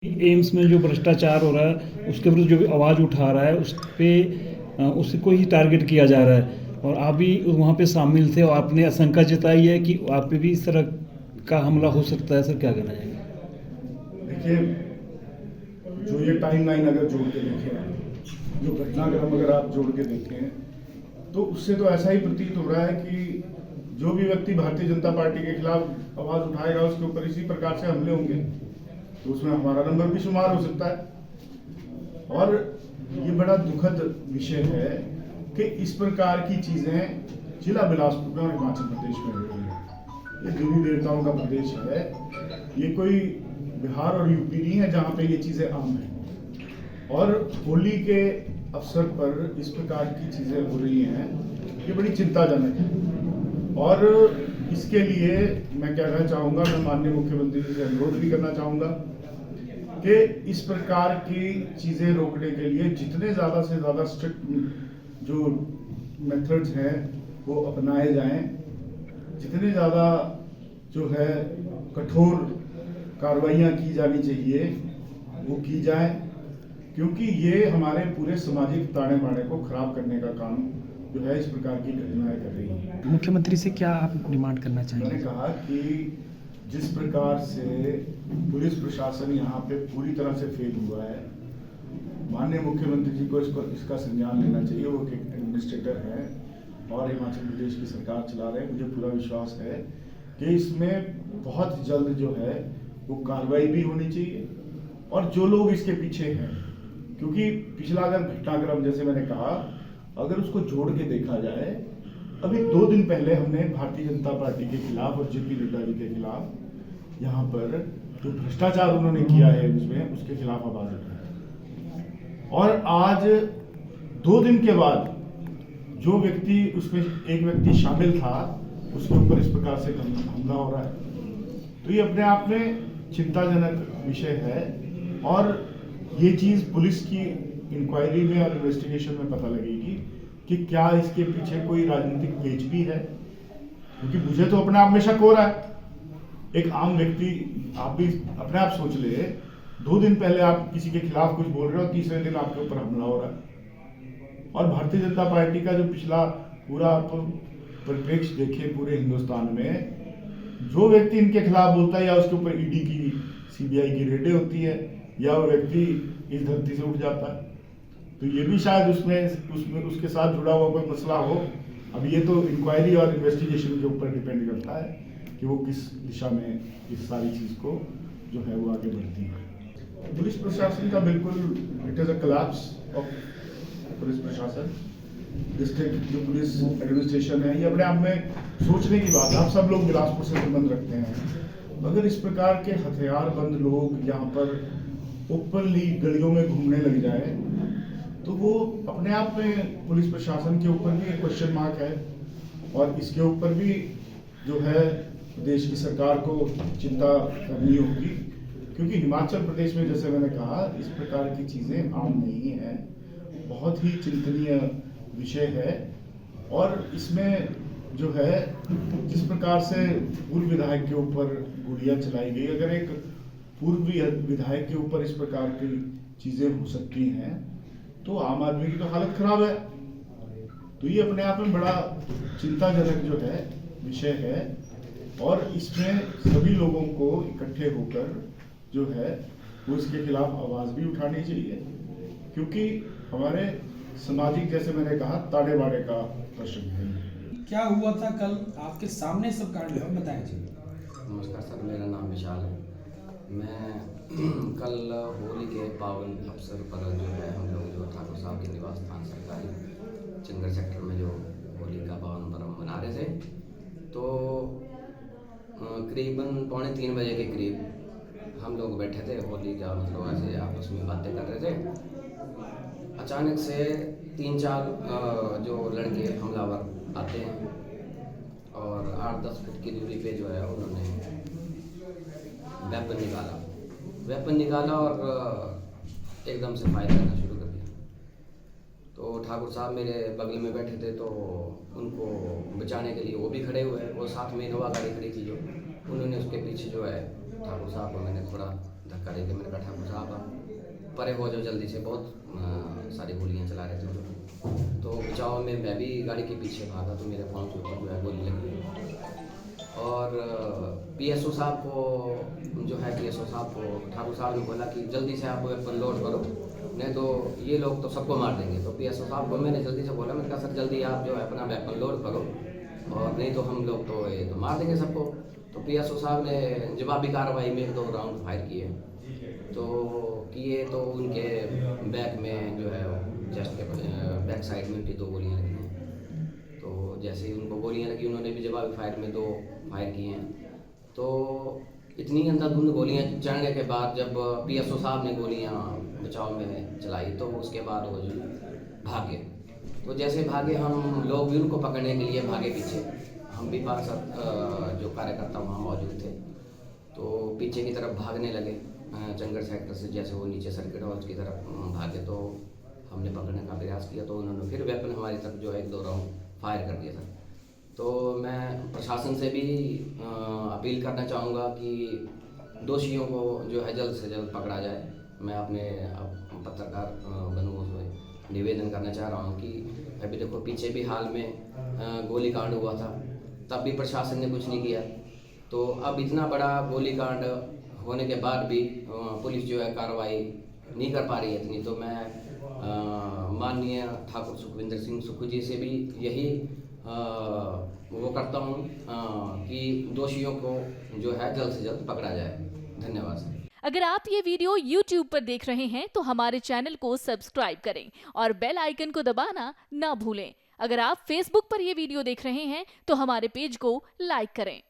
AIIMS में जो भ्रष्टाचार हो रहा है उसके विरुद्ध जो भी आवाज़ उठा रहा है उस पे उसी को ही टारगेट किया जा रहा है और आप भी वहाँ पे शामिल थे और आपने आशंका जताई है कि आप पे भी इस तरह का हमला हो सकता है। सर क्या कहना चाहेंगे? देखिए, जो ये टाइमलाइन अगर जोड़ के देखें, जो घटनाक्रम अगर आप जोड़ के देखें, तो उससे तो ऐसा ही प्रतीत हो रहा है कि जो भी व्यक्ति भारतीय जनता पार्टी के खिलाफ आवाज उठाएगा उसके ऊपर इसी प्रकार से हमले होंगे, तो उसमें हमारा नंबर भी शुमार हो सकता है। और ये बड़ा दुखद विषय है कि इस प्रकार की चीजें जिला बिलासपुर में और हिमाचल प्रदेश में हो रही है। ये देवी देवताओं का प्रदेश है, ये कोई बिहार और यूपी नहीं है जहाँ पे ये चीजें आम हैं। और होली के अवसर पर इस प्रकार की चीजें हो रही हैं, ये बड़ी चिंताजनक है। और इसके लिए मैं क्या कहना चाहूँगा, मैं माननीय मुख्यमंत्री जी से अनुरोध भी करना चाहूँगा कि इस प्रकार की चीज़ें रोकने के लिए जितने ज़्यादा से ज़्यादा स्ट्रिक्ट जो मेथड्स हैं वो अपनाए जाएं, जितने ज़्यादा जो है कठोर कार्रवाइयाँ की जानी चाहिए वो की जाए, क्योंकि ये हमारे पूरे सामाजिक ताने बाने को खराब करने का काम जो है इस प्रकार की घटनाएं कर रही हैं। मुख्यमंत्री से क्या आप डिमांड करना मैंने चाहेंगे? कहा कि जिस प्रकार से पुलिस प्रशासन यहाँ पे पूरी तरह से फेल हुआ है, माननीय मुख्यमंत्री जी को इसका संज्ञान लेना चाहिए। वो एक एडमिनिस्ट्रेटर हैं और हिमाचल प्रदेश की सरकार चला रहे हैं। मुझे पूरा विश्वास है कि इसमें बहुत जल्द जो है वो कार्रवाई भी होनी चाहिए और जो लोग इसके पीछे हैं, क्योंकि पिछला अगर घटनाक्रम जैसे मैंने कहा अगर उसको जोड़ के देखा जाए, अभी 2 दिन पहले हमने भारतीय जनता पार्टी के खिलाफ और जेपी नड्डा जी के खिलाफ यहाँ पर जो भ्रष्टाचार उन्होंने किया है उसमें उसके खिलाफ आवाज उठाई। और आज 2 दिन के बाद जो व्यक्ति उसमें एक व्यक्ति शामिल था उसके ऊपर इस प्रकार से हमला हो रहा है, तो ये अपने आप में चिंताजनक विषय है। और ये चीज पुलिस की इंक्वायरी में और इन्वेस्टिगेशन में पता लगेगी कि क्या इसके पीछे कोई राजनीतिक पेच भी है, क्योंकि मुझे तो अपने आप में शक हो रहा है। एक आम व्यक्ति, आप भी अपने आप सोच ले, 2 दिन पहले आप किसी के खिलाफ कुछ बोल रहे हो, तीसरे दिन आपके ऊपर हमला हो रहा है। और भारतीय जनता पार्टी का जो पिछला पूरा आप परिप्रेक्ष्य देखें पूरे हिंदुस्तान में, जो व्यक्ति इनके खिलाफ बोलता है या उसके ऊपर ईडी की सीबीआई की रेडें होती है या वो व्यक्ति इस धरती से उठ जाता है। तो ये भी शायद उसमें उसके साथ जुड़ा हुआ कोई मसला हो। अब ये तो इंक्वायरी और इन्वेस्टिगेशन के ऊपर डिपेंड करता है कि वो किस दिशा में इस सारी चीज को जो है वो आगे बढ़ती है। पुलिस प्रशासन का बिल्कुल it is a collapse of police प्रशासन। डिस्ट्रिक्ट जो पुलिस एडमिनिस्ट्रेशन है, ये अपने आप में सोचने की बात है। आप सब लोग बिलासपुर से संबंध रखते हैं, मगर इस प्रकार के हथियारबंद लोग यहाँ पर ओपनली गलियों में घूमने लग जाए तो वो अपने आप में पुलिस प्रशासन के ऊपर भी एक क्वेश्चन मार्क है। और इसके ऊपर भी जो है देश की सरकार को चिंता करनी होगी, क्योंकि हिमाचल प्रदेश में जैसे मैंने कहा इस प्रकार की चीज़ें आम नहीं है, बहुत ही चिंतनीय विषय है। और इसमें जो है जिस प्रकार से पूर्व विधायक के ऊपर गोलियां चलाई गई, अगर एक पूर्व विधायक के ऊपर इस प्रकार की चीज़ें हो सकती हैं तो आम आदमी की तो हालत खराब है। तो ये अपने आप में बड़ा चिंताजनक जो है विषय है और इसमें सभी लोगों को इकट्ठे होकर जो है वो इसके खिलाफ आवाज भी उठानी चाहिए, क्योंकि हमारे सामाजिक जैसे मैंने कहा ताड़े बाड़े का प्रश्न है। क्या हुआ था कल आपके सामने सब कांड हुआ, बताएं जी। नमस्कार सर, मेरा नाम विशाल है। मैं कल होली के पावन अवसर पर जो है हम लोग जो ठाकुर साहब के निवास स्थान सरकारी चिंगर सेक्टर में जो होली का पावन पर्व मना रहे थे, तो करीबन 2:45 बजे के करीब हम लोग बैठे थे, होली का मतलब ऐसे आपस में बातें कर रहे थे। अचानक से 3-4 जो लड़के हमलावर आते हैं और 8-10 फुट की दूरी पे जो है उन्होंने वेपन निकाला और एकदम से फायर करना शुरू कर दिया। तो ठाकुर साहब मेरे बगल में बैठे थे, तो उनको बचाने के लिए वो भी खड़े हुए। वो साथ में इनोवा गाड़ी खड़ी थी जो, उन्होंने उसके पीछे जो है ठाकुर साहब को मैंने थोड़ा धक्का देके मैंने कहा ठाकुर साहब आप परे हो जाओ जल्दी से, बहुत सारी गोलियां चला रहे थे वो लोग। तो बचाव में मैं भी गाड़ी के पीछे भागा तो मेरे पाँव के ऊपर जो है गोली लगी। और पीएसओ साहब को जो है ठाकुर साहब ने बोला कि जल्दी से आप वेपन लोड करो, नहीं तो ये लोग तो सबको मार देंगे। तो पीएसओ साहब को मैंने जल्दी से बोला, मैंने कहा सर जल्दी आप जो है अपना वेपन लोड करो, और नहीं तो हम लोग तो ये तो मार देंगे सबको। तो पीएसओ साहब ने जवाबी कार्रवाई में 2 राउंड फायर किए, तो उनके बैक में जो है चेस्ट के बैक साइड में उनकी 2 गोलियाँ लगी हैं। तो जैसे ही उनको गोलियाँ लगी उन्होंने भी जवाबी फायर में 2 फायर किए हैं। तो इतनी अंधाधुंध गोलियाँ चलने के बाद जब पीएसओ साहब ने गोलियाँ बचाव में चलाई तो उसके बाद वो जो भागे। तो जैसे भागे हम लोग भी उनको पकड़ने के लिए भागे पीछे, हम भी 5-7 जो कार्यकर्ता वहाँ मौजूद थे, तो पीछे की तरफ भागने लगे चंगर सेक्टर से। जैसे वो नीचे सर्किट हाउस की तरफ भागे तो हमने पकड़ने का प्रयास किया, तो उन्होंने फिर वेपन हमारी तरफ जो 1-2 राउंड फायर कर दिया था। तो मैं प्रशासन से भी अपील करना चाहूँगा कि दोषियों को जो है जल्द से जल्द पकड़ा जाए। मैं अपने पत्रकार बंधुओं से निवेदन करना चाह रहा हूँ कि अभी देखो पीछे भी हाल में गोलीकांड हुआ था, तब भी प्रशासन ने कुछ नहीं किया। तो अब इतना बड़ा गोलीकांड होने के बाद भी पुलिस जो है कार्रवाई नहीं कर पा रही है इतनी। तो मैं माननीय ठाकुर सुखविंदर सिंह सुक्खू जी से भी यही वो करता हूँ कि दोषियों को जो है जल्द से जल्द पकड़ा जाए। धन्यवाद सर। अगर आप ये वीडियो YouTube पर देख रहे हैं तो हमारे चैनल को सब्सक्राइब करें और बेल आइकन को दबाना ना भूलें। अगर आप Facebook पर ये वीडियो देख रहे हैं तो हमारे पेज को लाइक करें।